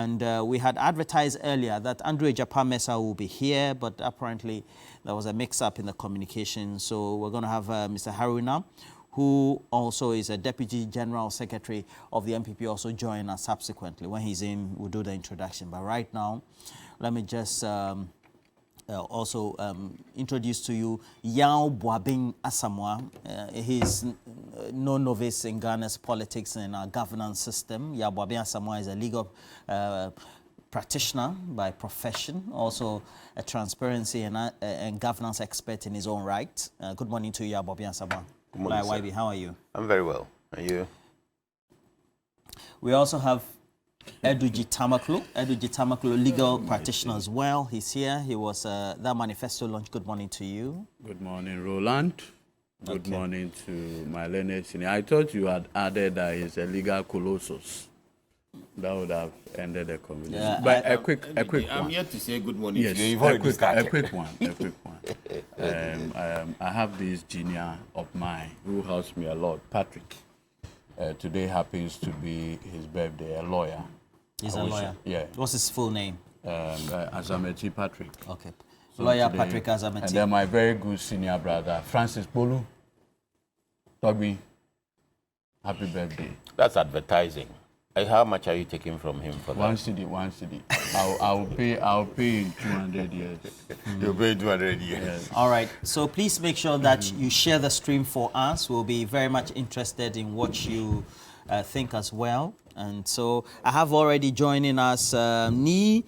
And we had advertised earlier that Andrew Ejapa-Mensah will be here, but apparently there was a mix-up in the communication. So we're going to have Mr. Haruna, who also is a Deputy General Secretary of the MPP, also join us subsequently. When he's in, we'll do the introduction. But right now, let me just also introduce to you Yao Boabing Asamoah. He's no novice in Ghana's politics and our governance system. Yao Boabing Asamoah is a legal practitioner by profession, also a transparency and governance expert in his own right. Good morning to you, Yao Boabing Asamoah. Good morning, sir. YB, how are you? I'm very well. And you? We also have Edu Tamaklu, legal practitioner as well. He's here. He was that manifesto launch. Good morning to you. Good morning, Roland. Good morning to my learned senior. I thought you had added that he's a legal colossus. That would have ended the conversation. Yeah, but a quick I'm one. here to say good morning Yes, to you. a quick one. I have this junior of mine who helps me a lot, Patrick. Today happens to be his birthday, a lawyer. He's a lawyer? Yeah. What's his full name? Azameti Patrick. Okay. So Lawyer today, Patrick Azameti. And then my very good senior brother, Francis Bolu. Toby, happy birthday. That's advertising. How much are you taking from him for that? One CD. I'll pay in 200 years. You'll pay 200 years. Yes. All right. So please make sure that you share the stream for us. We'll be very much interested in what you think as well. And so I have already joining us Ni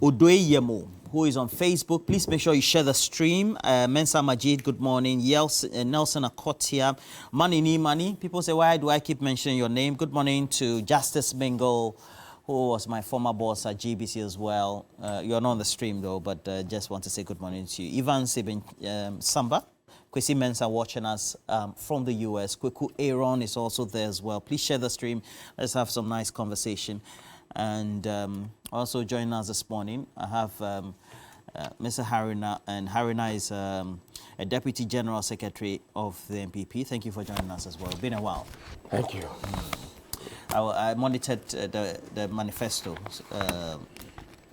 Odoyemo, who is on Facebook. Please make sure you share the stream. Mensa Majid, good morning. Nelson Akotia, Mani. People say, why do I keep mentioning your name? Good morning to Justice Mingle, who was my former boss at GBC as well. You're not on the stream though, but just want to say good morning to you. Ivan Sibin Samba. Kwesi Mensah watching us from the US. Kweku Aaron is also there as well. Please share the stream. Let's have some nice conversation. And also joining us this morning, I have Mr. Haruna, and Haruna is a Deputy General Secretary of the MPP. Thank you for joining us as well. It's been a while. Thank you. I monitored the manifesto.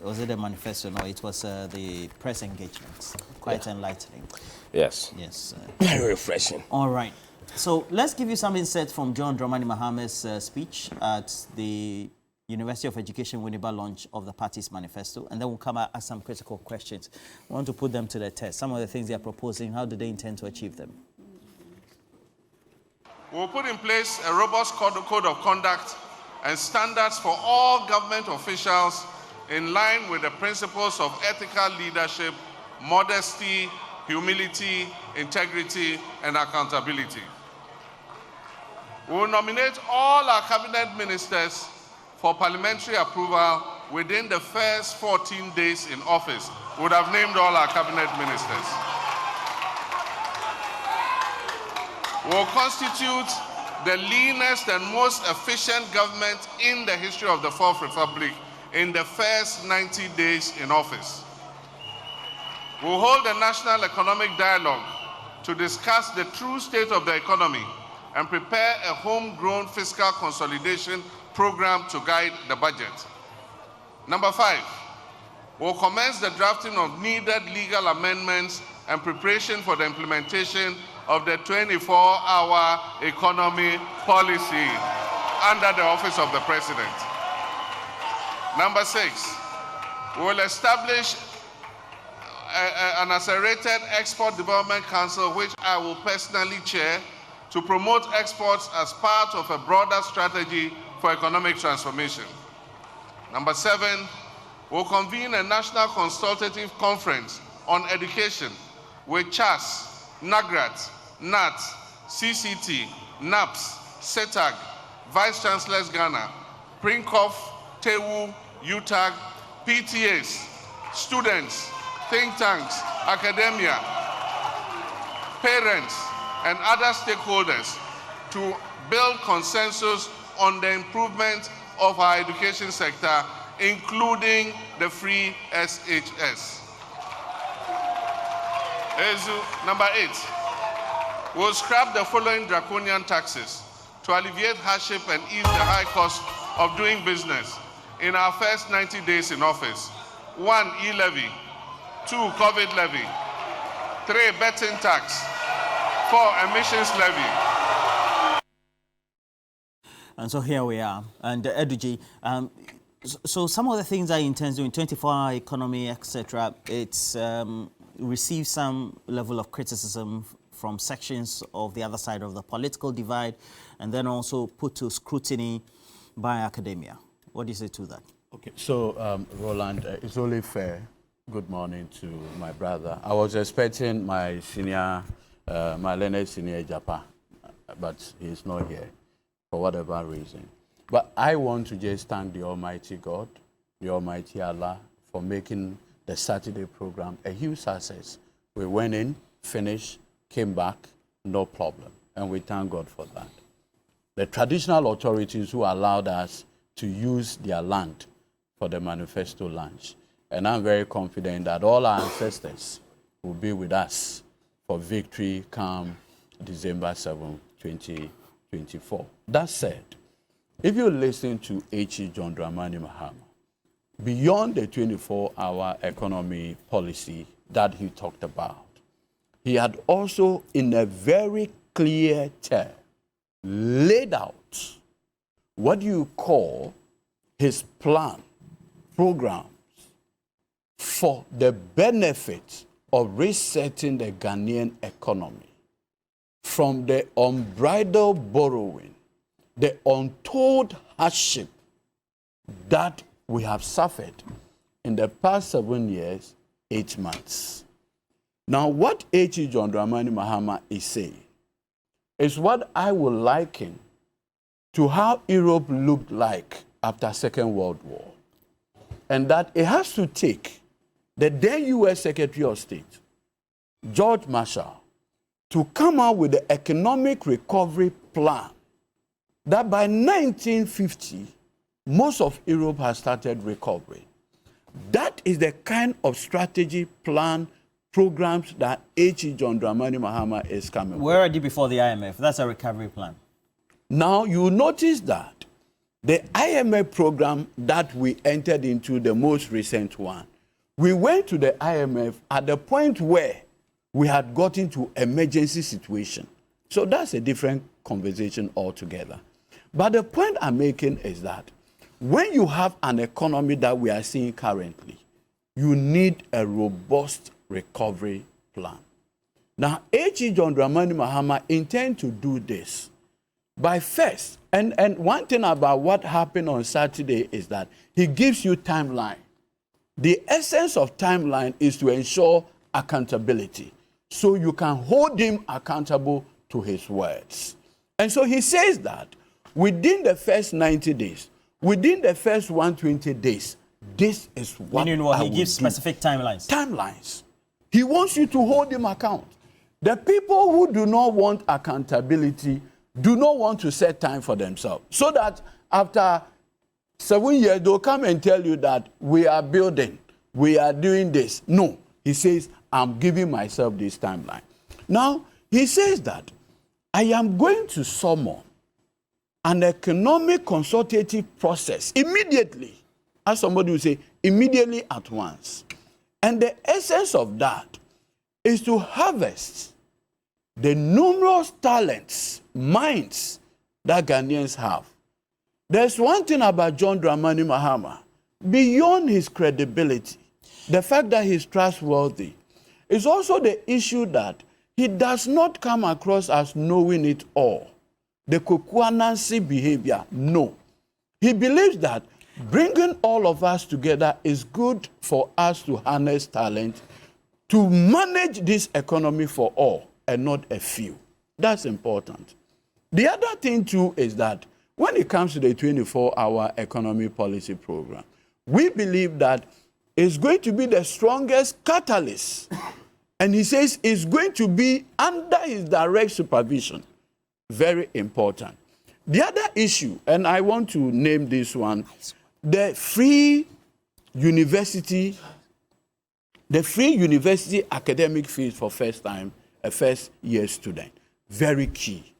Was it the manifesto? No, it was the press engagements. Quite enlightening. Yes. Yes. Very refreshing. All right. So let's give you some insight from John Dramani Mahame's speech at the University of Education Winneba launch of the party's manifesto, and then we'll come and ask some critical questions. We want to put them to the test. Some of the things they are proposing, how do they intend to achieve them? We'll put in place a robust code of conduct and standards for all government officials in line with the principles of ethical leadership, modesty, humility, integrity, and accountability. We will nominate all our cabinet ministers for parliamentary approval within the first 14 days in office. We would have named all our cabinet ministers. We will constitute the leanest and most efficient government in the history of the Fourth Republic in the first 90 days in office. We will hold a national economic dialogue to discuss the true state of the economy and prepare a homegrown fiscal consolidation program to guide the budget. Number 5, we'll commence the drafting of needed legal amendments and preparation for the implementation of the 24-hour economy policy under the office of the President. Number 6, we will establish an accelerated Export Development Council, which I will personally chair, to promote exports as part of a broader strategy for economic transformation. Number 7, we'll convene a national consultative conference on education with CHAS, NAGRAT, NAT, CCT, NAPS, CETAG, Vice Chancellors Ghana, PRINCOF, TEWU, UTAG, PTAs, students, think tanks, academia, parents, and other stakeholders to build consensus on the improvement of our education sector, including the free SHS. Number 8, we'll scrap the following draconian taxes to alleviate hardship and ease the high cost of doing business: in our first 90 days in office. 1, e-levy. 2, COVID levy. 3, betting tax. 4, emissions levy. And so here we are. And Eduji, so some of the things I intend doing, 24-hour economy, etc., it's received some level of criticism from sections of the other side of the political divide, and then also put to scrutiny by academia. What do you say to that? Okay, so Roland, it's only fair. Good morning to my brother. I was expecting my senior, my learned senior Japan, but he's not here for whatever reason. But I want to just thank the Almighty God, the Almighty Allah, for making the Saturday program a huge success. We went in, finished, came back, no problem. And we thank God for that. The traditional authorities who allowed us to use their land for the manifesto launch. And I'm very confident that all our ancestors will be with us for victory come December 7, 2024. That said, if you listen to H.E. John Dramani Mahama, beyond the 24-hour economy policy that he talked about, he had also, in a very clear term, laid out what you call his plan, programs for the benefit of resetting the Ghanaian economy from the unbridled borrowing, the untold hardship that we have suffered in the past 7 years, 8 months. Now, what H.E. John Dramani Mahama is saying is what I would liken to how Europe looked like after Second World War. And that it has to take the then U.S. Secretary of State, George Marshall, to come out with the economic recovery plan that by 1950, most of Europe has started recovering. That is the kind of strategy, plan, programs that H.E. John Dramani Mahama is coming with. We're already before the IMF. That's a recovery plan. Now, you notice that the IMF program that we entered into, the most recent one, we went to the IMF at the point where we had got into emergency situation. So that's a different conversation altogether. But the point I'm making is that when you have an economy that we are seeing currently, you need a robust recovery plan. Now, H.E. John Dramani Mahama intends to do this by first, and one thing about what happened on Saturday is that he gives you timeline. The essence of timeline is to ensure accountability, so you can hold him accountable to his words. And so he says that within the first 90 days, within the first 120 days, this is what Meaning what? He gives specific timelines. Timelines. He wants you to hold him account. The people who do not want accountability do not want to set time for themselves, so that after 7 years, they'll come and tell you that we are building, we are doing this. No, he says, I'm giving myself this timeline. Now, he says that I am going to summon an economic consultative process immediately, as somebody would say, immediately at once. And the essence of that is to harvest the numerous talents, minds that Ghanaians have. There's one thing about John Dramani Mahama, beyond his credibility, the fact that he's trustworthy, is also the issue that he does not come across as knowing it all. The Kokwanansi behavior, no. He believes that bringing all of us together is good for us to harness talent, to manage this economy for all and not a few. That's important. The other thing too is that when it comes to the 24-hour economy policy program, we believe that it's going to be the strongest catalyst. And he says it's going to be under his direct supervision. Very important. The other issue, and I want to name this one, the free university academic fees for first year student. Very key.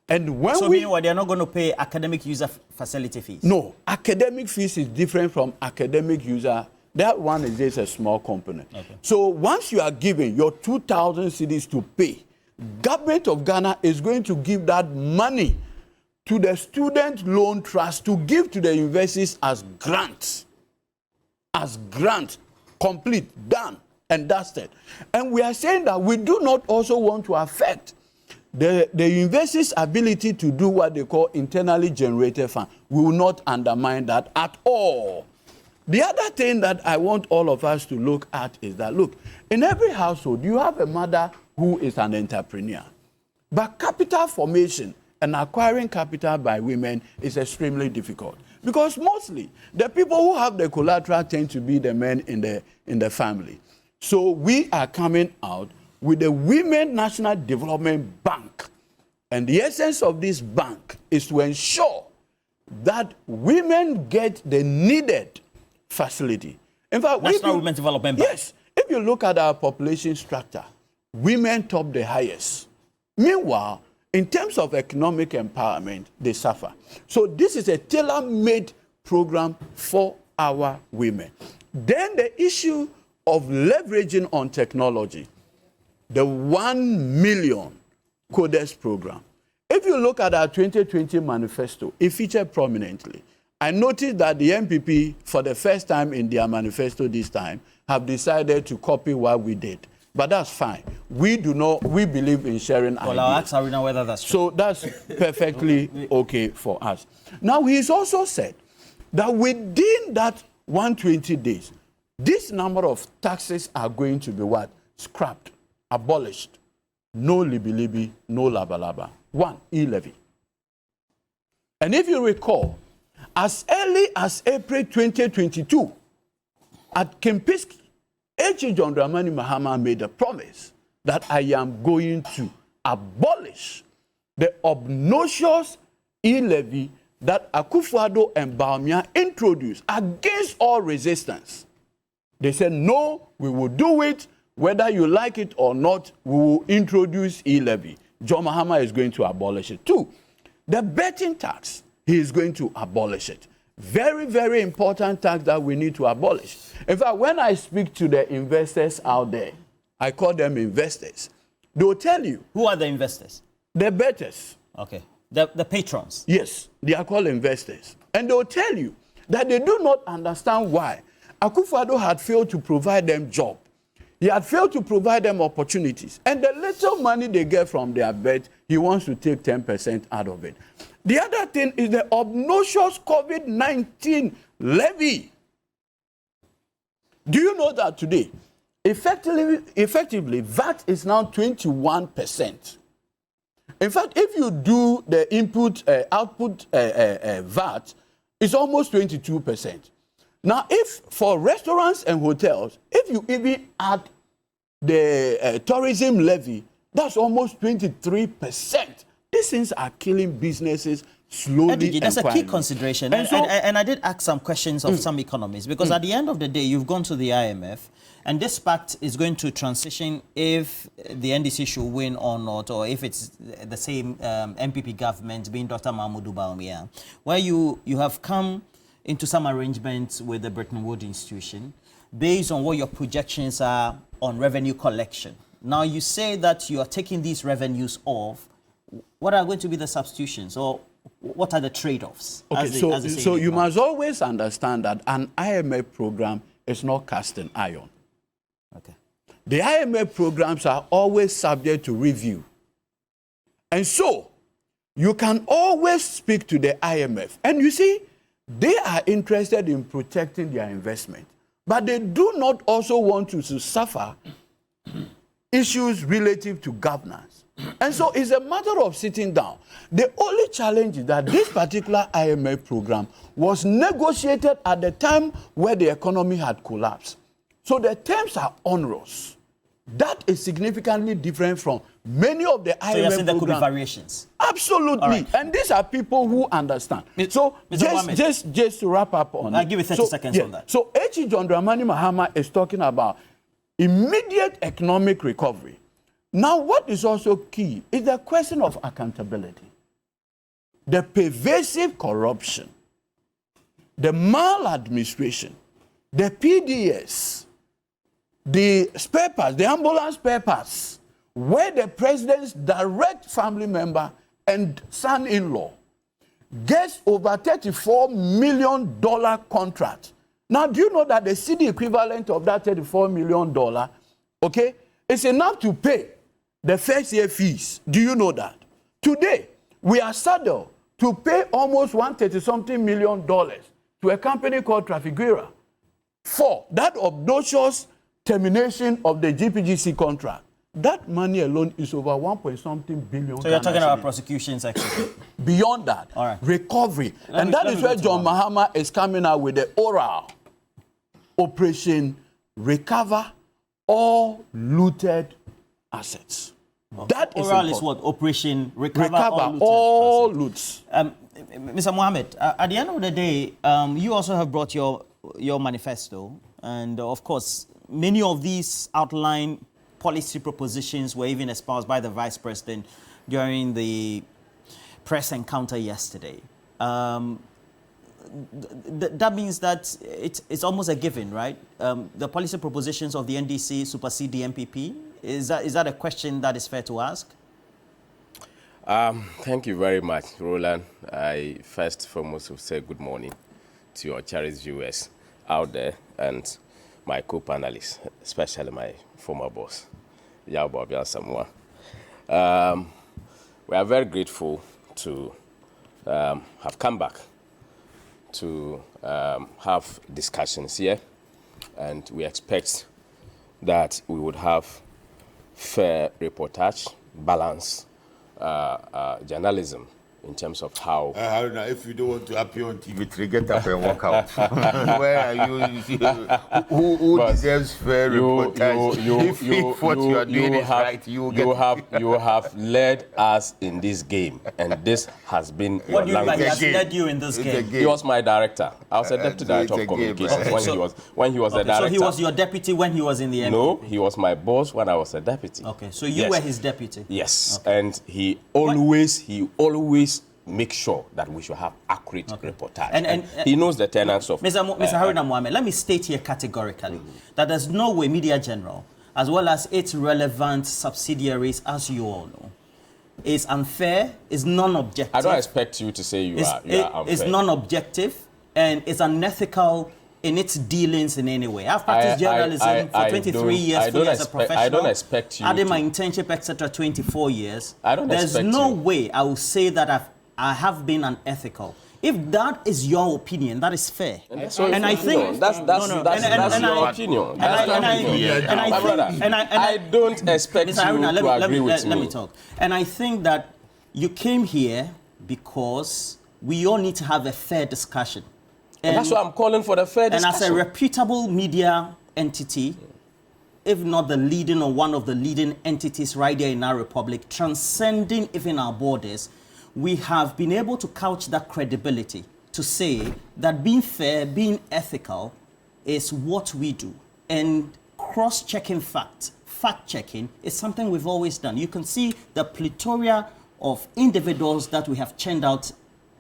And when so meanwhile, they're not going to pay academic user facility fees? No, academic fees is different from academic user. That one is just a small component. Okay. So once you are given your 2,000 cedis to pay, government of Ghana is going to give that money to the student loan trust to give to the universities as grants. As grant, complete, done, and dusted. And we are saying that we do not also want to affect the university's ability to do what they call internally generated fund. We will not undermine that at all. The other thing that I want all of us to look at is that, look, in every household, you have a mother who is an entrepreneur. But capital formation and acquiring capital by women is extremely difficult. Because mostly, the people who have the collateral tend to be the men in the family. So we are coming out with the Women National Development Bank. And the essence of this bank is to ensure that women get the needed facility. In fact, National Women Development Bank. Yes. If you look at our population structure, women top the highest. Meanwhile, in terms of economic empowerment, they suffer. So this is a tailor-made program for our women. Then the issue of leveraging on technology, the 1 million coders program. If you look at our 2020 manifesto, it featured prominently. I noticed that the MPP, for the first time in their manifesto this time, have decided to copy what we did. But that's fine. We believe in sharing ideas. Well, I'll ask Arena whether that's true. So that's perfectly okay for us. Now, he's also said that within that 120 days, this number of taxes are going to be what? Scrapped, abolished. No libi-libi, no laba-laba. One, e-levy. And if you recall, as early as April 2022, at Kempiski, H. John Dramani Mahama made a promise that I am going to abolish the obnoxious e-levy that Akufo-Addo and Bawumia introduced against all resistance. They said, no, we will do it. Whether you like it or not, we will introduce e-levy. John Mahama is going to abolish it. Two, the betting tax, he is going to abolish it. Very, very important tax that we need to abolish. In fact, when I speak to the investors out there, I call them investors. They will tell you. Who are the investors? The bettors. Okay. The patrons. Yes, they are called investors. And they will tell you that they do not understand why Akufo-Addo had failed to provide them job. He had failed to provide them opportunities. And the little money they get from their bet, he wants to take 10% out of it. The other thing is the obnoxious COVID-19 levy. Do you know that today, effectively, VAT is now 21%. In fact, if you do the output VAT, it's almost 22%. Now, if for restaurants and hotels, if you even add the tourism levy, that's almost 23%. These things are killing businesses slowly. Edigi, that's a key consideration. And I did ask some questions of some economists, because at the end of the day, you've gone to the IMF, and this pact is going to transition if the NDC should win or not, or if it's the same MPP government, being Dr. Mahmoud Bawumia, where you have come into some arrangements with the Bretton Woods institution based on what your projections are on revenue collection. Now, you say that you are taking these revenues off. What are going to be the substitutions, or what are the trade-offs? Okay, so you must always understand that an IMF program is not cast in iron. Okay. The IMF programs are always subject to review. And so, you can always speak to the IMF. And you see, they are interested in protecting their investment. But they do not also want to suffer issues relative to governance. And so it's a matter of sitting down. The only challenge is that this particular IMF program was negotiated at the time where the economy had collapsed. So the terms are onerous. That is significantly different from many of the IMF programs. So you're saying there could be variations? Absolutely. Right. And these are people who understand. So just to wrap up on I'll give you 30 seconds on that. So H. John Dramani Mahama is talking about immediate economic recovery. Now, what is also key is the question of accountability. the pervasive corruption, the maladministration, the PDS, the spare parts, the ambulance spare parts, where the president's direct family member and son-in-law gets over $34 million contract. Now, do you know that the city equivalent of that $34 million, okay, is enough to pay the first year fees? Do you know that? Today, we are saddled to pay almost $130-something million to a company called Trafiguera for that obnoxious termination of the GPGC contract. That money alone is over 1.something billion. So you're talking about prosecutions, actually. Beyond that, all right, recovery. And that is where John Mahama is coming out with the oral operation, recover all looted assets. That is oral is what? Operation recover all loots. Mr. Mohammed, at the end of the day, you also have brought your manifesto. And of course, many of these outline policy propositions were even espoused by the Vice President during the press encounter yesterday. That means that it's almost a given, right? The policy propositions of the NDC supersede the MPP. Is that a question that is fair to ask? Thank you very much, Roland. I first and foremost will say good morning to your cherished viewers out there and my co-panelists, especially my former boss, Yao Bobia Samoa. We are very grateful to have come back to have discussions here, and we expect that we would have fair reportage, balanced journalism in terms of how... if you don't want to appear on TV, get up and walk out. Where are you? Who deserves fair reportage? If what you are doing is right, you have led us in this game, and this has been... What do you mean he has led you in this game? He was my director. I was a deputy director of communications when he was the director. So he was your deputy when he was in the MPP? No, he was my boss when I was a deputy. Okay, so you were his deputy? Yes, okay. And he always make sure that we should have accurate reportage. And he knows the tenets of... Mr. Haruna Mohammed, let me state here categorically that there's no way Media General, as well as its relevant subsidiaries, as you all know, is unfair, is non-objective. I don't expect you to say you are unfair. It's non-objective and it's unethical in its dealings in any way. I've practiced journalism for 23 years fully as a professional. I don't expect you adding my internship, etc., 24 years. There's no way I will say that I have been unethical. If that is your opinion, that is fair. And I think that's your opinion. I don't expect you to agree with me. Let me talk. And I think that you came here because we all need to have a fair discussion. And that's why I'm calling for the fair discussion. And as a reputable media entity, if not the leading or one of the leading entities right here in our republic, transcending even our borders, we have been able to couch that credibility to say that being fair, being ethical is what we do. And cross-checking fact-checking is something we've always done. You can see the plethora of individuals that we have churned out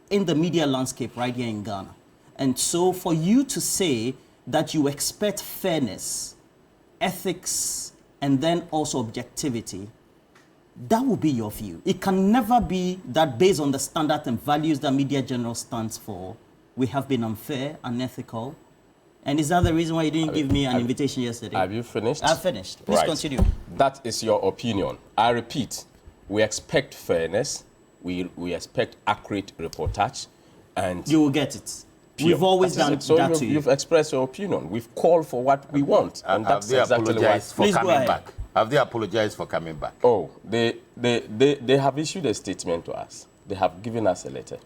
in the media landscape right here in Ghana. And so for you to say that you expect fairness, ethics, and then also objectivity, that will be your view. It can never be that based on the standards and values that Media General stands for, we have been unfair, unethical. And is that the reason why you didn't give me an invitation yesterday? Have you finished? I've finished. Please continue. That is your opinion. I repeat, we expect fairness, we expect accurate reportage, and... You will get it. We've always done that to you. You've expressed your opinion. We've called for what we want. And that's exactly why. Please go ahead. Have they apologized for coming back? Oh, they have issued a statement to us. They have given us a letter.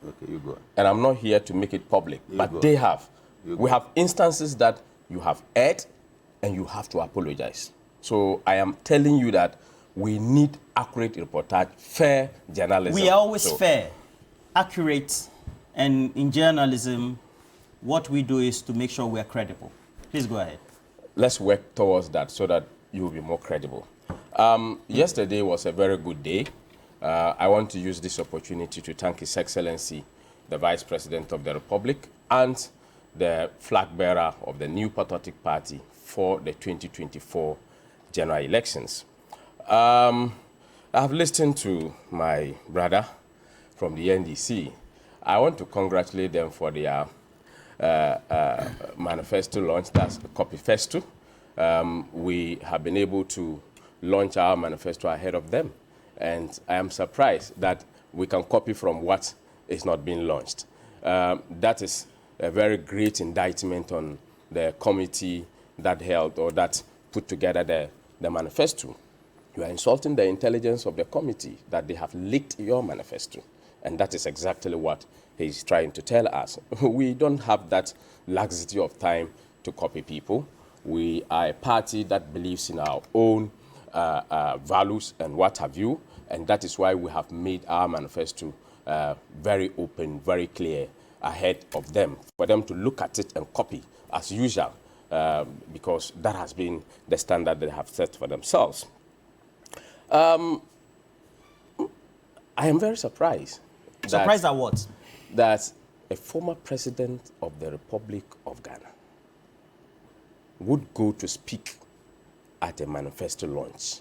Okay, you go. And I'm not here to make it public, but they have. We have instances that you have erred and you have to apologize. So I am telling you that we need accurate reportage, fair journalism. We are always fair, accurate, and in journalism, what we do is to make sure we are credible. Please go ahead. Let's work towards that so that you will be more credible. Yesterday was a very good day. I want to use this opportunity to thank His Excellency, the Vice President of the Republic, and the flag bearer of the New Patriotic Party for the 2024 general elections. I've listened to my brother from the NDC. I want to congratulate them for their manifesto launch, that's the Copyfesto. We have been able to launch our manifesto ahead of them. And I am surprised that we can copy from what is not being launched. That is a very great indictment on the committee that held or that put together the manifesto. You are insulting the intelligence of the committee that they have leaked your manifesto. And that is exactly what he's trying to tell us. We don't have that laxity of time to copy people. We are a party that believes in our own values and what have you. And that is why we have made our manifesto very open, very clear ahead of them, for them to look at it and copy as usual, because that has been the standard they have set for themselves. I am very surprised. Surprised at what? That a former president of the Republic of Ghana would go to speak at a manifesto launch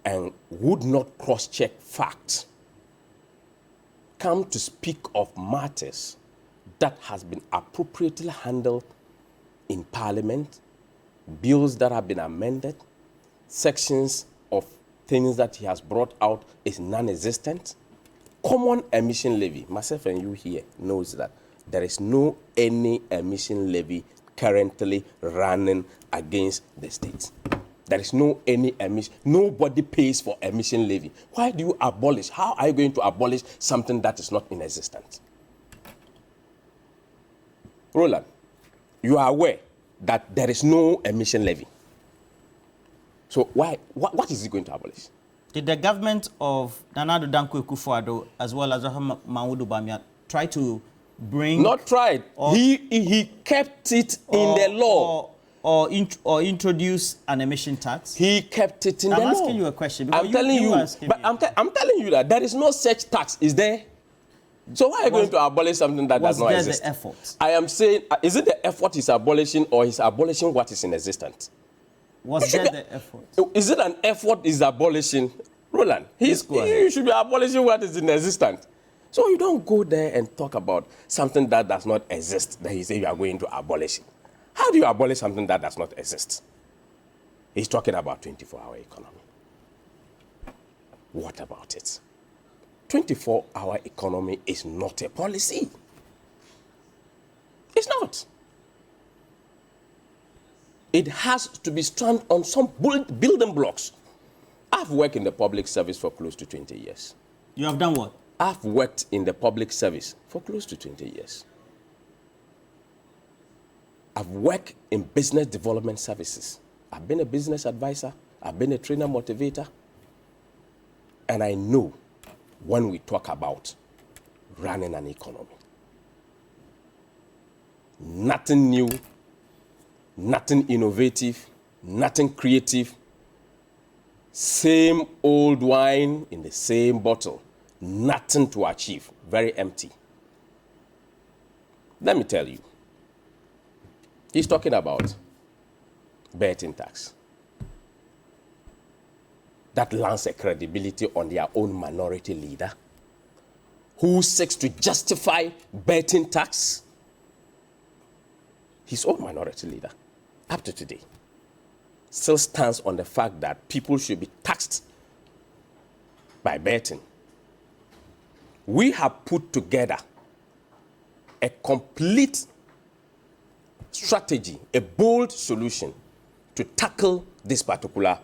and would not cross-check facts, come to speak of matters that has been appropriately handled in Parliament, bills that have been amended, sections of things that he has brought out is non-existent. Common emission levy, myself and you here knows that there is no any emission levy currently running against the state. There is no any emission, nobody pays for emission levy. Why do you abolish? How are you going to abolish something that is not in existence? Roland, you are aware that there is no emission levy. So why, what is he going to abolish? Did the government of Nana Addo Dankwa Akufo-Addo as well as Mahmoud Bawumia try to bring... Not tried. He kept it in the law. Or introduce an emission tax? He kept it in the law. I'm asking you a question. I'm telling you that there is no such tax, is there? So why are you going to abolish something that does not exist? Was there the effort? I am saying, is it the effort he's abolishing or he's abolishing what is in existence? Was there the effort? Is it an effort he's abolishing? Roland, you should be abolishing what is in existence. So you don't go there and talk about something that does not exist, that you say you are going to abolish it. How do you abolish something that does not exist? He's talking about 24-hour economy. What about it? 24-hour economy is not a policy. It's not. It has to be stranded on some building blocks. I've worked in the public service for close to 20 years. You have done what? I've worked in the public service for close to 20 years. I've worked in business development services. I've been a business advisor. I've been a trainer motivator. And I know when we talk about running an economy, nothing new, nothing innovative, nothing creative, same old wine in the same bottle, nothing to achieve, very empty. Let me tell you, he's talking about betting tax. That lands a credibility on their own minority leader who seeks to justify betting tax. His own minority leader, up to today, still stands on the fact that people should be taxed by betting. We have put together a complete strategy, a bold solution to tackle this particular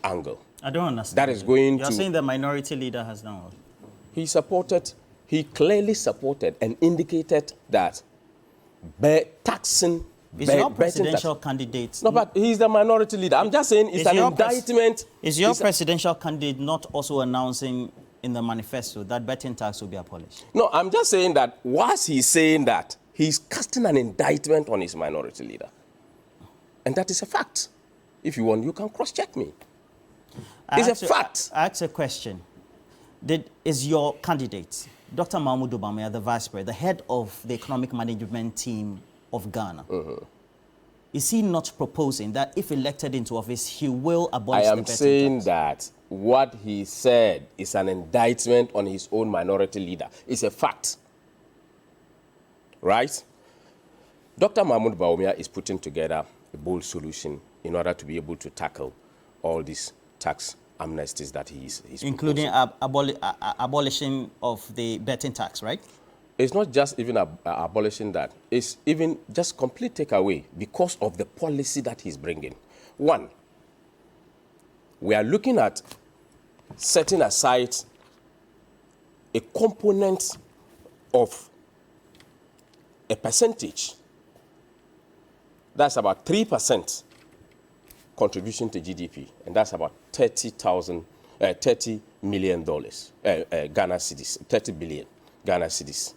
angle. I don't understand. That is going to... You're saying the minority leader has done what? He clearly supported and indicated that taxing... Is your presidential candidate... No, but he's the minority leader. I'm just saying it's an indictment. Is your presidential candidate not also announcing in the manifesto that betting tax will be abolished? No, I'm just saying that whilst he's saying that, he's casting an indictment on his minority leader. And that is a fact. If you want, you can cross-check me. It's a fact. I asked a question. is your candidate, Dr. Mahmoud Bawumia, the vice president, the head of the economic management team of Ghana, is he not proposing that if elected into office, he will abolish the betting tax? I am saying that what he said is an indictment on his own minority leader. It's a fact. Right? Dr. Mahmoud Bawumia is putting together a bold solution in order to be able to tackle all these tax amnesties that he's including abolishing of the betting tax, right? It's not just even abolishing that. It's even just complete takeaway because of the policy that he's bringing. One, we are looking at setting aside a component of a percentage. That's about 3% contribution to GDP, and that's about $30 million Ghana cedis, 30 billion Ghana cedis.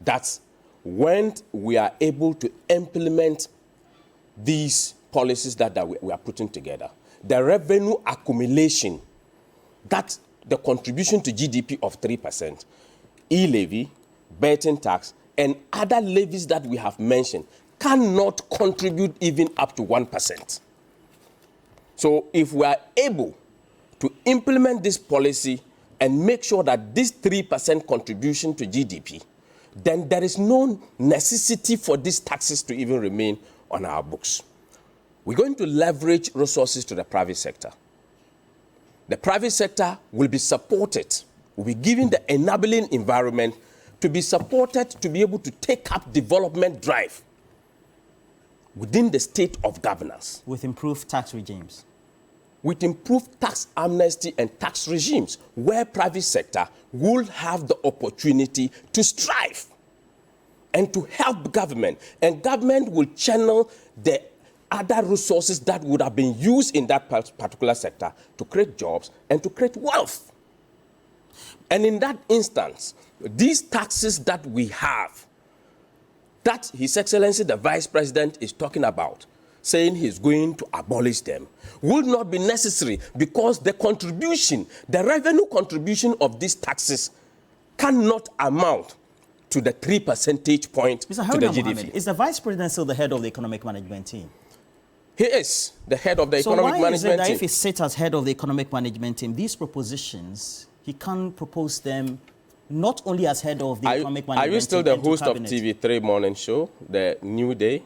That's when we are able to implement these policies that we are putting together. The revenue accumulation, that's the contribution to GDP of 3%, e-levy, betting tax, and other levies that we have mentioned cannot contribute even up to 1%. So if we are able to implement this policy and make sure that this 3% contribution to GDP, then there is no necessity for these taxes to even remain on our books. We're going to leverage resources to the private sector. The private sector will be supported, will be given the enabling environment to be supported to be able to take up development drive within the state of governance. With improved tax regimes. With improved tax amnesty and tax regimes, where private sector will have the opportunity to strive and to help government. And government will channel the other resources that would have been used in that particular sector to create jobs and to create wealth. And in that instance, these taxes that we have, that His Excellency the Vice President is talking about, saying he's going to abolish them, will not be necessary because the contribution, the revenue contribution of these taxes cannot amount to the 3 percentage point to the GDP. Mohammed, is the Vice President still the head of the economic management team? He is the head of the economic management team. So why is it that if he sits as head of the economic management team, these propositions, he can't propose them not only as head of the economic management team? Are you still the host of TV3 morning show, The New Day?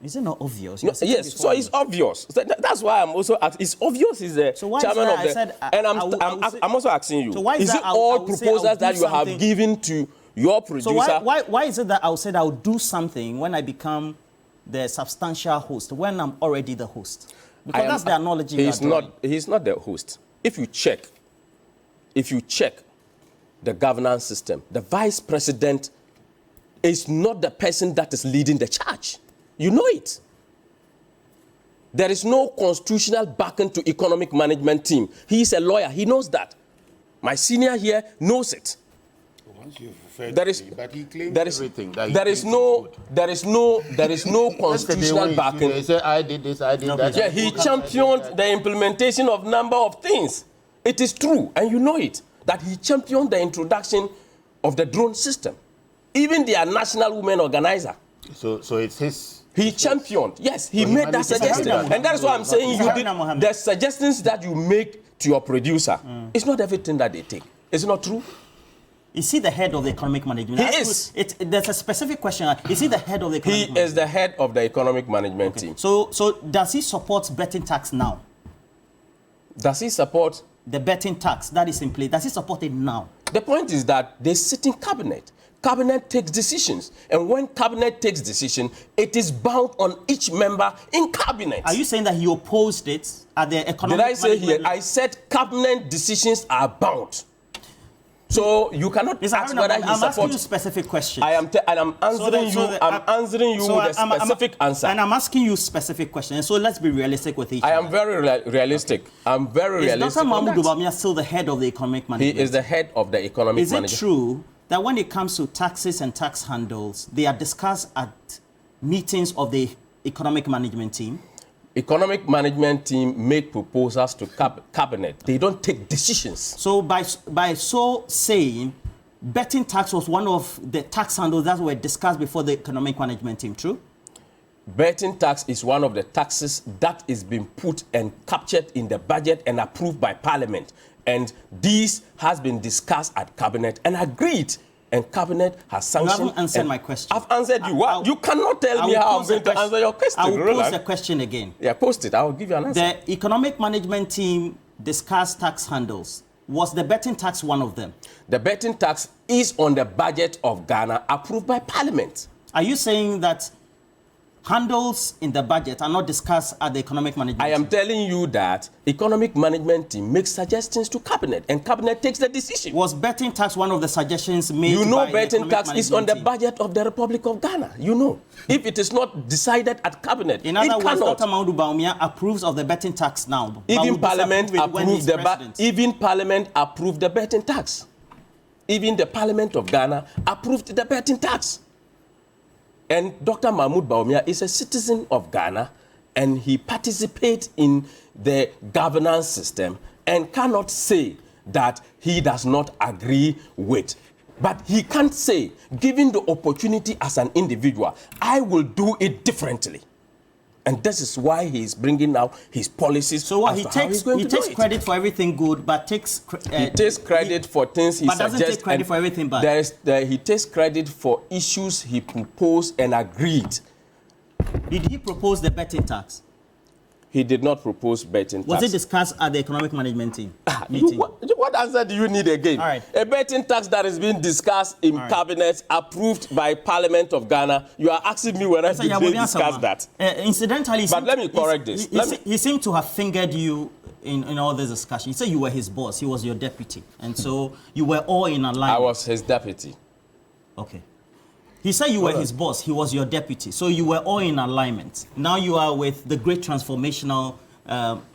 Is it not obvious? No, yes, so it's obvious. That's why I'm also asking. It's obvious he's the chairman of the... And I'm also asking you, so is it all proposals that you have given to your producer? So why is it that I'll say that I'll do something when I become the substantial host, when I'm already the host? Because that's the analogy he's not the host. If you check the governance system, the vice president is not the person that is leading the charge. You know it. There is no constitutional backing to economic management team. He is a lawyer. He knows that. My senior here knows it. There is no constitutional backing. He said, I did this, I did that. Yeah, he championed the implementation of number of things. It is true, and you know it, that he championed the introduction of the drone system. Even their national women organizer. So it's his... He championed, yes, he made that suggestion. And that's why I'm saying the suggestions that you make to your producer, it's not everything that they take. Is it not true? Is he the head of the economic management? He is. There's a specific question. Is he the head of the economic management? He is the head of the economic management team. So does he support betting tax now? Does he support? The betting tax that is in place, does he support it now? The point is that they sit in cabinet. Cabinet takes decisions. And when cabinet takes decision, it is bound on each member in cabinet. Are you saying that he opposed it at the economic management? Did I say here? I said cabinet decisions are bound. So you cannot ask whether he supports. I'm asking you specific questions. I'm answering you with a specific answer. And I'm asking you specific questions. So let's be realistic with each other. I am very realistic. I'm very realistic. Is Dr. Mahmoud Bawumia still the head of the economic management? He is the head of the economic management. Is it true that when it comes to taxes and tax handles, they are discussed at meetings of the economic management team? economic management team make proposals to cabinet. They don't take decisions. So by so saying, betting tax was one of the tax handles that were discussed before the economic management team, true? Betting tax is one of the taxes that is being put and captured in the budget and approved by Parliament. And this has been discussed at cabinet and agreed. And cabinet has sanctioned. You haven't answered my question. I've answered you. You cannot tell me how I'm going to answer your question. I will pose the question again. Yeah, post it. I will give you an answer. The economic management team discussed tax handles. Was the betting tax one of them? The betting tax is on the budget of Ghana approved by Parliament. Are you saying that handles in the budget are not discussed at the economic management team? I am telling you that economic management team makes suggestions to cabinet and cabinet takes the decision. Was betting tax one of the suggestions made? You know, by betting tax is on the team? budget of the Republic of Ghana. You know, if it is not decided at cabinet, in other it words, cannot. Dr. Mahmoud Bawumia approves of the betting tax now. Even Parliament approved even Parliament approved the betting tax. Even the Parliament of Ghana approved the betting tax. And Dr. Mahmoud Bawumia is a citizen of Ghana, and he participates in the governance system and cannot say that he does not agree with. But he can't say, given the opportunity as an individual, I will do it differently. And this is why he is bringing out his policies. So what he takes credit for everything good, but he takes credit for things he but suggests. Doesn't take credit for everything bad. He takes credit for issues he proposed and agreed. Did he propose the betting tax? He did not propose betting tax. Was it discussed at the economic management team meeting? What answer do you need again? All right. A betting tax that is being discussed in cabinet, approved by Parliament of Ghana. You are asking me when I discuss that. Incidentally, but let me correct this. He seemed to have fingered you in all this discussion. He said you were his boss. He was your deputy. And so you were all in alignment. I was his deputy. Okay. He said you were his boss. He was your deputy. So you were all in alignment. Now you are with the great transformational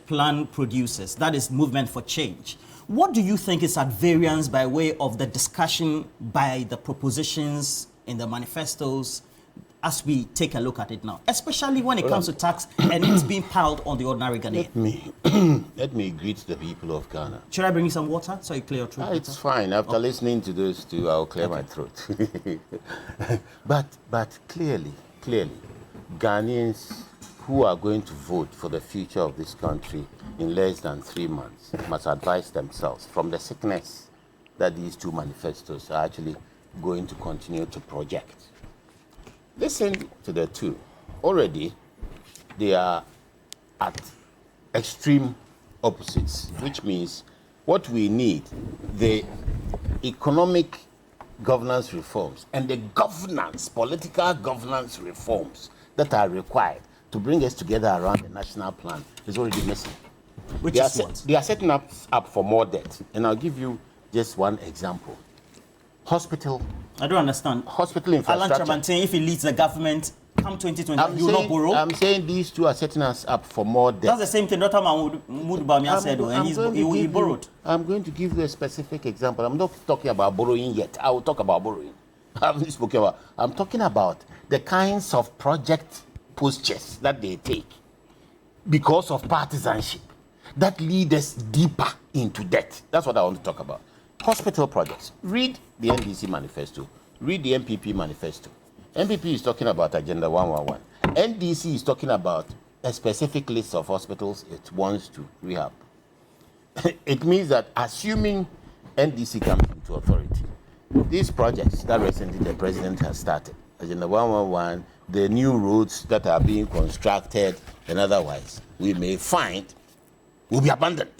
plan producers. That is Movement for Change. What do you think is at variance by way of the discussion by the propositions in the manifestos as we take a look at it now, especially when it comes to tax and it's being piled on the ordinary Ghanaian? Let me greet the people of Ghana. Should I bring you some water so you clear your throat? It's fine. After listening to those two, I'll clear my throat. but clearly, Ghanaians who are going to vote for the future of this country in less than 3 months must advise themselves from the sickness that these two manifestos are actually going to continue to project. Listen to the two. Already, they are at extreme opposites, which means what we need, the economic governance reforms and the political governance reforms that are required to bring us together around the national plan is already missing. Which is what? They are setting up for more debt. And I'll give you just one example. Hospital. I don't understand. Hospital infrastructure. Alan Chaman, if he leads the government, come 2020, you will not borrow? I'm saying these two are setting us up for more debt. That's the same thing Dr. Mahmoud Bawumia said, and he borrowed. I'm going to give you a specific example. I'm not talking about borrowing yet. I will talk about borrowing. I haven't spoken about. I'm talking about the kinds of project postures that they take because of partisanship that lead us deeper into debt. That's what I want to talk about. Hospital projects. Read the NDC Manifesto. Read the MPP Manifesto. MPP is talking about Agenda 111. NDC is talking about a specific list of hospitals it wants to rehab. It means that assuming NDC comes into authority, these projects that recently the president has started, Agenda 111, the new roads that are being constructed and otherwise, we may find will be abandoned.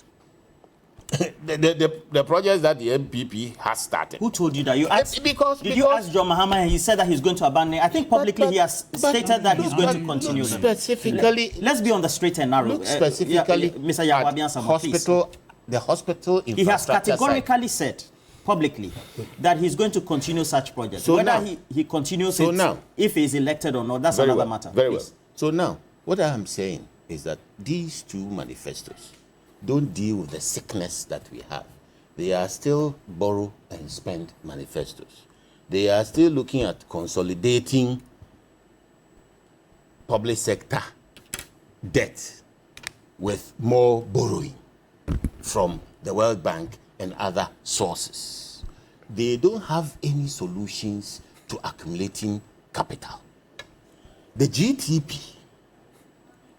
The projects that the MPP has started. Who told you that? You asked, did you ask John Mahama and he said that he's going to abandon it? I think publicly he has stated that he's going to continue them. Specifically, let's be on the straight and narrow. Look specifically Mr. Yawabian, hospital, the hospital infrastructure. He has categorically said publicly that he's going to continue such projects. So whether he continues it, now, if he's elected or not, that's another matter. Very well. So now, what I am saying is that these two manifestos don't deal with the sickness that we have. They are still borrow and spend manifestos. They are still looking at consolidating public sector debt with more borrowing from the World Bank and other sources. They don't have any solutions to accumulating capital. The GTP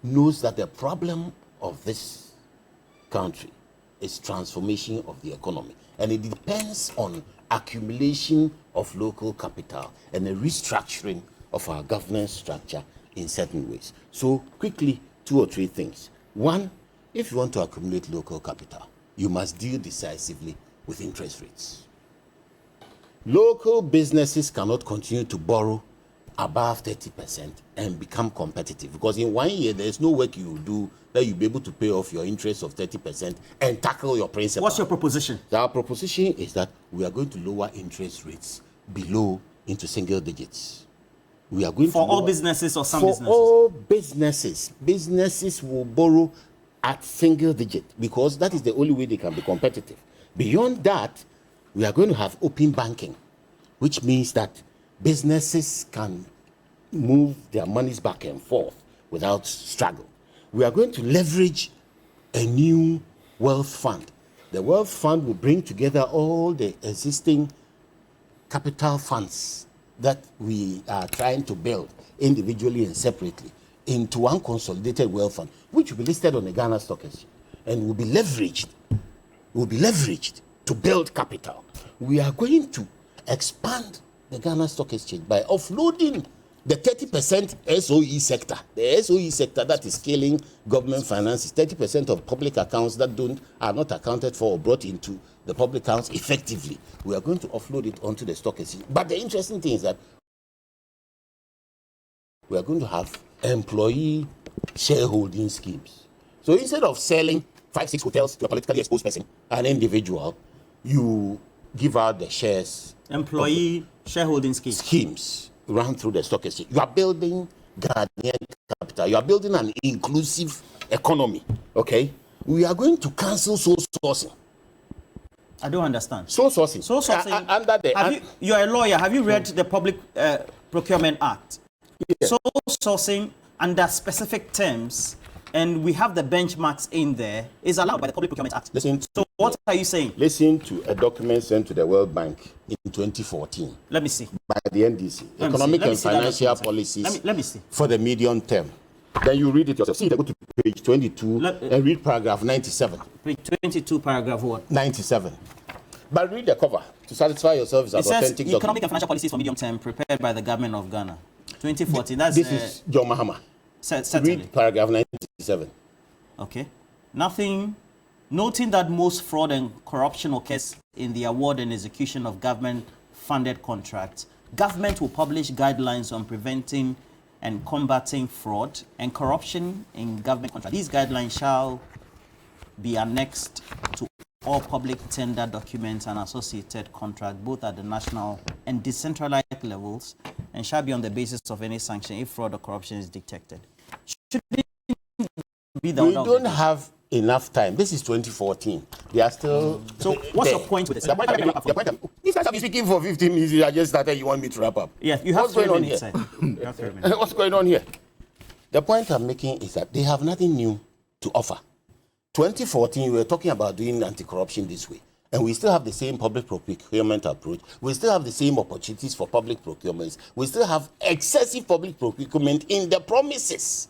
knows that the problem of this country is transformation of the economy, and it depends on accumulation of local capital and a restructuring of our governance structure in certain ways. So quickly, 2 or 3 things. One, if you want to accumulate local capital, you must deal decisively with interest rates. Local businesses cannot continue to borrow above 30% and become competitive, because in 1 year there is no work you will do that you'll be able to pay off your interest of 30% and tackle your principal. What's your proposition? Our proposition is that we are going to lower interest rates below into single digits. We are going for to all businesses or some for businesses? all businesses. Businesses will borrow at single digit because that is the only way they can be competitive. Beyond that, we are going to have open banking, which means that businesses can move their monies back and forth without struggle. We are going to leverage a new wealth fund. The wealth fund will bring together all the existing capital funds that we are trying to build individually and separately into one consolidated wealth fund, which will be listed on the Ghana Stock Exchange and will be leveraged to build capital. We are going to expand the Ghana Stock Exchange by offloading the 30% SOE sector. The SOE sector that is scaling government finances, 30% of public accounts that are not accounted for or brought into the public accounts effectively. We are going to offload it onto the stock exchange. But the interesting thing is that we are going to have employee shareholding schemes. So instead of selling 5-6 hotels to a politically exposed person, an individual, you give out the shares. Employee shareholding schemes run through the stock exchange. You are building Ghanaian capital. You are building an inclusive economy. Okay? We are going to cancel sole sourcing. I don't understand. Sole sourcing. Sole sourcing. You are a lawyer. Have you read the Public Procurement Act? Yes. Sole sourcing under specific terms, and we have the benchmarks in there, is allowed by the Public Procurement Act. So what are you saying? Listen to a document sent to the World Bank in 2014. Let me see. By the NDC. Economic and Financial Policies let me see. For the medium term. Then you read it yourself. See, go to page 22 and read paragraph 97. Page 22, paragraph what? 97. But read the cover to satisfy yourself as authentic document. Economic and Financial Policies for Medium Term prepared by the government of Ghana. 2014. This is John Mahama. Certainly. Read paragraph 97. Okay. Noting that most fraud and corruption occurs in the award and execution of government-funded contracts, government will publish guidelines on preventing and combating fraud and corruption in government contracts. These guidelines shall be annexed to all public tender documents and associated contracts, both at the national and decentralized levels, and shall be on the basis of any sanction if fraud or corruption is detected. Should it be the We don't have enough time. This is 2014. They are still. So, what's your point with this? These guys have been speaking for 15 minutes. I just started. You want me to wrap up? Yes, you have 3 minutes. What's going on here? The point I'm making is that they have nothing new to offer. 2014, we were talking about doing anti-corruption this way, and we still have the same public procurement approach. We still have the same opportunities for public procurements. We still have excessive public procurement in the promises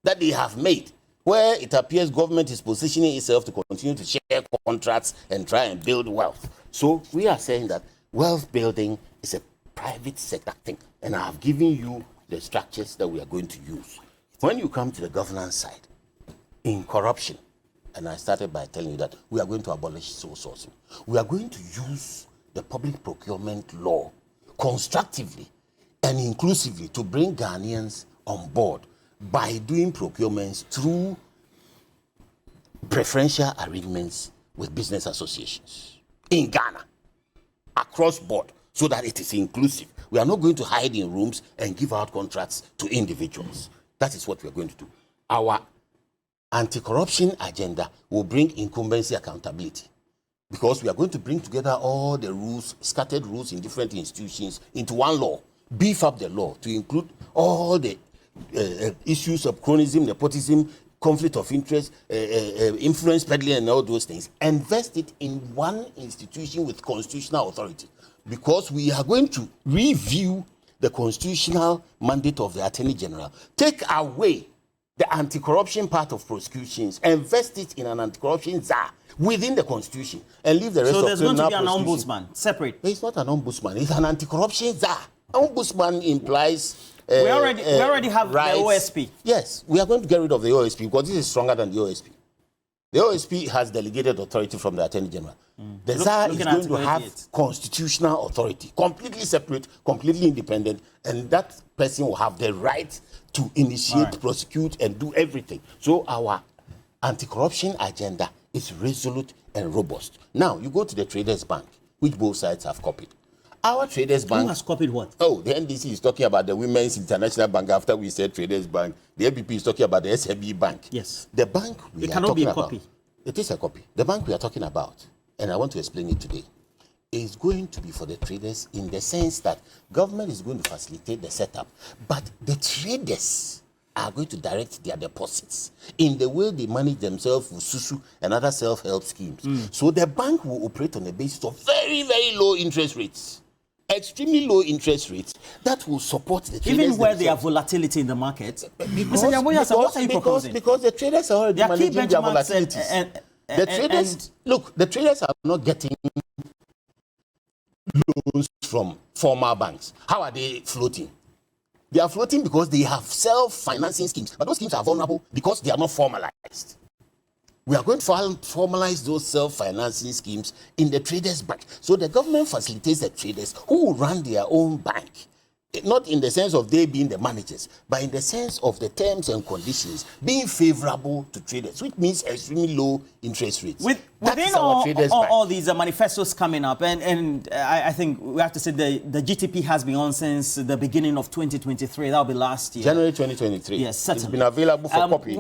that they have made, where it appears government is positioning itself to continue to share contracts and try and build wealth. So we are saying that wealth building is a private sector thing, and I have given you the structures that we are going to use. When you come to the governance side, in corruption, and I started by telling you that we are going to abolish sole sourcing. We are going to use the public procurement law constructively and inclusively to bring Ghanaians on board by doing procurements through preferential arrangements with business associations in Ghana, across board, so that it is inclusive. We are not going to hide in rooms and give out contracts to individuals. That is what we are going to do. Our anti-corruption agenda will bring incumbency accountability, because we are going to bring together all the rules, scattered rules in different institutions into one law, beef up the law to include all the issues of cronyism, nepotism, conflict of interest, influence peddling, and all those things, invest it in one institution with constitutional authority, because we are going to review the constitutional mandate of the Attorney General, take away the anti-corruption part of prosecutions, invest it in an anti-corruption czar within the constitution, and leave the rest of So there's going to be an prosecution. ombudsman, separate. It's not an ombudsman, it's an anti-corruption czar. Ombudsman implies We already have rights. the OSP. Yes, we are going to get rid of the OSP because this is stronger than the OSP. The OSP has delegated authority from the Attorney General. The czar is going to have constitutional authority, completely separate, completely independent, and that person will have the right to initiate, prosecute, and do everything. So our anti-corruption agenda is resolute and robust. Now, you go to the Traders Bank, which both sides have copied. Our Traders Bank... Who has copied what? Oh, the NDC is talking about the Women's International Bank after we said Traders Bank. The ABP is talking about the SME Bank. Yes. The bank we It are cannot talking be a about... copy. It is a copy. The bank we are talking about, and I want to explain it today, is going to be for the traders in the sense that government is going to facilitate the setup, but the traders are going to direct their deposits in the way they manage themselves with SUSU and other self-help schemes. So the bank will operate on the basis of very, very low interest rates. Extremely low interest rates that will support the traders. Even where themselves. there are volatility in the market. Because, Mr. Jamboya, so what are you proposing? because the traders are already There are key managing their benchmarks volatilities. The traders, look, the traders are not getting loans from formal banks. How are they floating? They are floating because they have self-financing schemes. But those schemes are vulnerable because they are not formalized. We are going to formalize those self-financing schemes in the Traders Bank. So the government facilitates the traders who will run their own bank. Not in the sense of they being the managers, but in the sense of the terms and conditions being favorable to traders, which means extremely low interest rates. Within all these manifestos coming up, and I think we have to say the GTP has been on since the beginning of 2023. That'll be last year. January 2023. Yes, certainly. It's been available for copying.